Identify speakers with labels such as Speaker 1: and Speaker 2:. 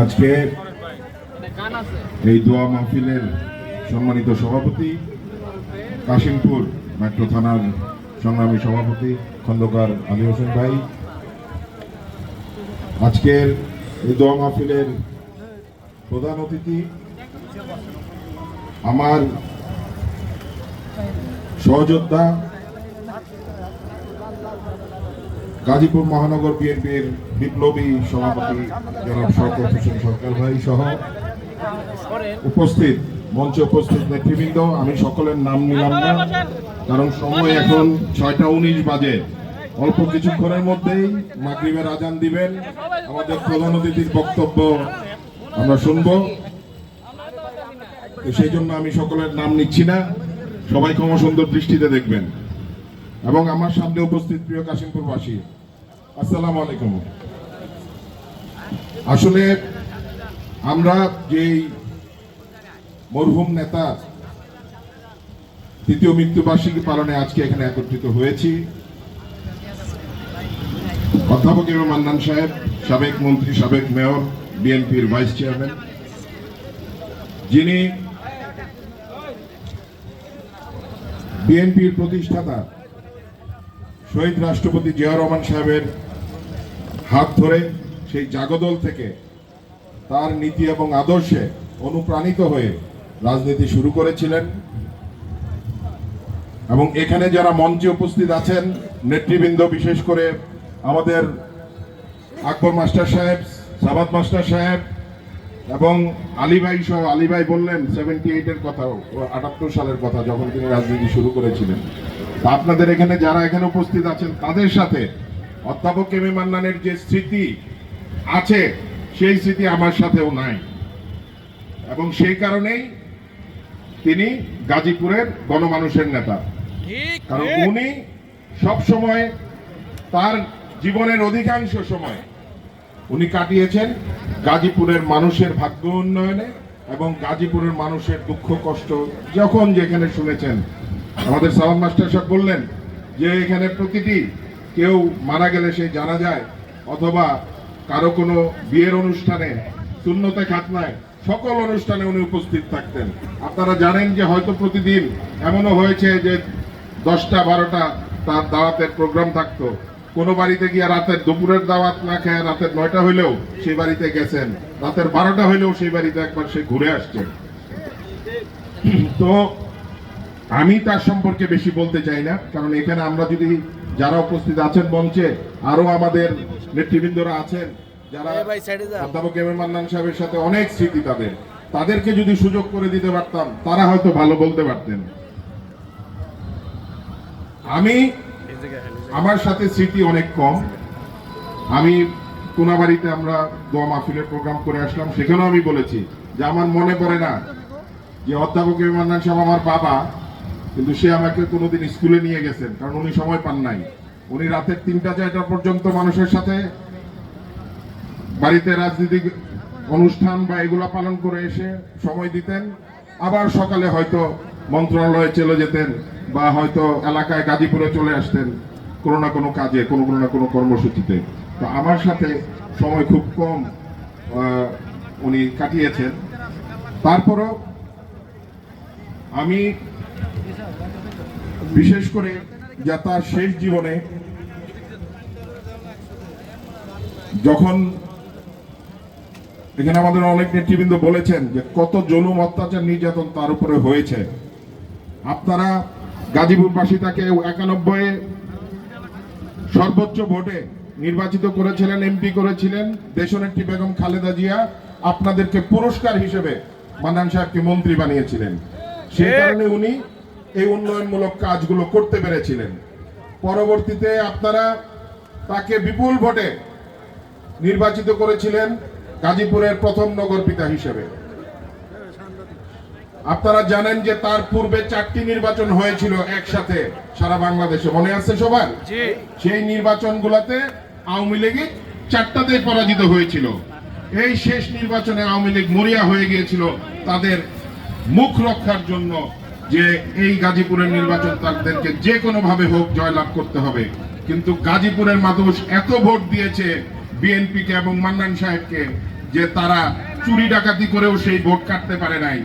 Speaker 1: আজকে এই দোয়া মাহফিলের সম্মানিত সভাপতি, কাশিমপুর মেট্রো থানার সংগ্রামী সভাপতি খন্দকার আলী হোসেন ভাই, আজকের এই দোয়া মাহফিলের প্রধান অতিথি আমার সহযোদ্ধা গাজীপুর মহানগর বিএনপির বিপ্লবী সভাপতি জনাব শওকত হোসেন সরকার ভাই সহ উপস্থিত মঞ্চে উপস্থিত নেতৃবৃন্দ, আমি সকলের নাম নিলাম না কারণ সময় এখন 6টা 19 বাজে। অল্প কিছুক্ষণের মধ্যেই মাগরিবের আজান দিবেন, আমাদের প্রধান অতিথির বক্তব্য আমরা শুনব। সেই জন্য আমি সকলের নাম নিচ্ছি না, সবাই ক্ষমা সুন্দর দৃষ্টিতে দেখবেন। এবং আমার সামনে উপস্থিত প্রিয় কাশিমপুরবাসী, আসসালামু আলাইকুম। আসলে আমরা যেই মরহুম নেতা তৃতীয় মৃত্যুবার্ষিকী পালনে আজকে এখানে একত্রিত হয়েছি, অধ্যাপক এম মান্নান সাহেব, সাবেক মন্ত্রী, সাবেক মেয়র, বিএনপির ভাইস চেয়ারম্যান, যিনি বিএনপির প্রতিষ্ঠাতা শহীদ রাষ্ট্রপতি জিয়াউর রহমান সাহেবের হাত ধরে সেই জাগদল থেকে তার নীতি এবং আদর্শে অনুপ্রাণিত হয়ে রাজনীতি শুরু করেছিলেন। এবং এখানে যারা মঞ্চে উপস্থিত আছেন নেতৃবৃন্দ, বিশেষ করে আমাদের আকবর মাস্টার সাহেব, সাবাত মাস্টার সাহেব এবং আলী ভাই সহ, আলী ভাই বললেন 78-এর কথা, 78 সালের কথা যখন তিনি রাজনীতি শুরু করেছিলেন। তা আপনাদের এখানে যারা এখানে উপস্থিত আছেন তাদের সাথে অধ্যাপক এম এ মান্নানের যে স্মৃতি আছে সেই স্মৃতি আমার সাথেও নাই, এবং সেই কারণেই তিনি গাজীপুরের গণমানুষের নেতা। কারণ উনি সব সময় তার জীবনের অধিকাংশ সময় উনি কাটিয়েছেন গাজীপুরের মানুষের ভাগ্য উন্নয়নে এবং গাজীপুরের মানুষের দুঃখ কষ্ট যখন যেখানে শুনেছেন। আমাদের সালাম মাস্টার সাহেব বললেন যে এখানে প্রতিটি কেউ মারা গেলে সে জানা যায়, অথবা কারো কোনো বিয়ের অনুষ্ঠানে, সুন্নতে খাতনায়, সকল অনুষ্ঠানে উনি উপস্থিত থাকতেন। আপনারা জানেন যে হয়তো প্রতিদিন এমনও হয়েছে যে 10টা 12টা তার দাওয়াতের প্রোগ্রাম থাকতো, কোনো বাড়িতে গিয়ে রাতের দুপুরের দাওয়াত না খেয়ে রাতের 9টা হইলেও সেই বাড়িতে গেছেন, রাতের 12টা হইলেও সেই বাড়িতে একবার সে ঘুরে আসছেন। তো আমি তার সম্পর্কে বেশি বলতে চাই না, কারণ এখানে আমরা যদি যারা উপস্থিত আছেন মঞ্চে, আরো আমাদের নেতৃবৃন্দরা আছেন যারা অধ্যাপক এম এ মান্নান সাহেবের সাথে অনেক স্মৃতি, তাদেরকে যদি সুযোগ করে দিতে পারতাম তারা হয়তো ভালো বলতে পারতেন। আমার সাথে স্মৃতি অনেক কম। আমি কোনাবাড়িতে আমরা দোয়া মাহফিলের প্রোগ্রাম করে আসলাম, সেখানেও আমি বলেছি যে আমার মনে পড়ে না যে অধ্যাপক এম এ মান্নান সাহেব আমার বাবা, কিন্তু সে আমাকে কোনোদিন স্কুলে নিয়ে গেছেন, কারণ উনি সময় পান নাই। উনি রাতের 3টা 4টা পর্যন্ত মানুষের সাথে বাড়িতে রাজনৈতিক অনুষ্ঠান বা এগুলা পালন করে এসে সময় দিতেন, আবার সকালে হয়তো মন্ত্রণালয়ে চলে যেতেন বা হয়তো এলাকায় গাজীপুরে চলে আসতেন কোনো না কোনো কাজে, কোনো না কোনো কর্মসূচিতে। তো আমার সাথে সময় খুব কম উনি কাটিয়েছেন। তারপরও আমি বিশেষ করে যা তার শেষ জীবনে যখন এখানে আমাদের অনেক নেতৃবৃন্দ বলেছেন যে কত জুলুম অত্যাচার নির্যাতন তার উপরে হয়েছে, আপনারা গাজীপুরবাসী তাকে 91-এ সর্বোচ্চ ভোটে নির্বাচিত করেছিলেন, এমপি করেছিলেন। দেশনেত্রী বেগম খালেদা জিয়া আপনাদেরকে পুরস্কার হিসেবে মান্নান সাহেবকে মন্ত্রী বানিয়েছিলেন। সেই কারণে উনি এই উন্নয়নমূলক কাজগুলো করতে পেরেছিলেন। পরবর্তীতে আপনারা তাকে বিপুল ভোটে নির্বাচিত করেছিলেন গাজীপুরের প্রথম নগরপিতা হিসেবে। আপনারা জানেন যে তার পূর্বে 4টি নির্বাচন হয়েছিল একসাথে সারা বাংলাদেশে, মনে আছে সবার? সেই নির্বাচনগুলোতে আওয়ামী লীগ 4টাতে পরাজিত হয়েছিল। এই শেষ নির্বাচনে আওয়ামী লীগ মরিয়া হয়ে গিয়েছিল তাদের মুখ রক্ষার জন্য যে এই গাজীপুরের নির্বাচন তাদেরকে যে কোনো ভাবে হোক জয়লাভ করতে হবে। কিন্তু গাজীপুরের মানুষ এত ভোট দিয়েছে বিএনপিকে এবং মান্নান সাহেবকে যে তারা চুরি ডাকাতি করেও সেই ভোট কাটতে পারে নাই।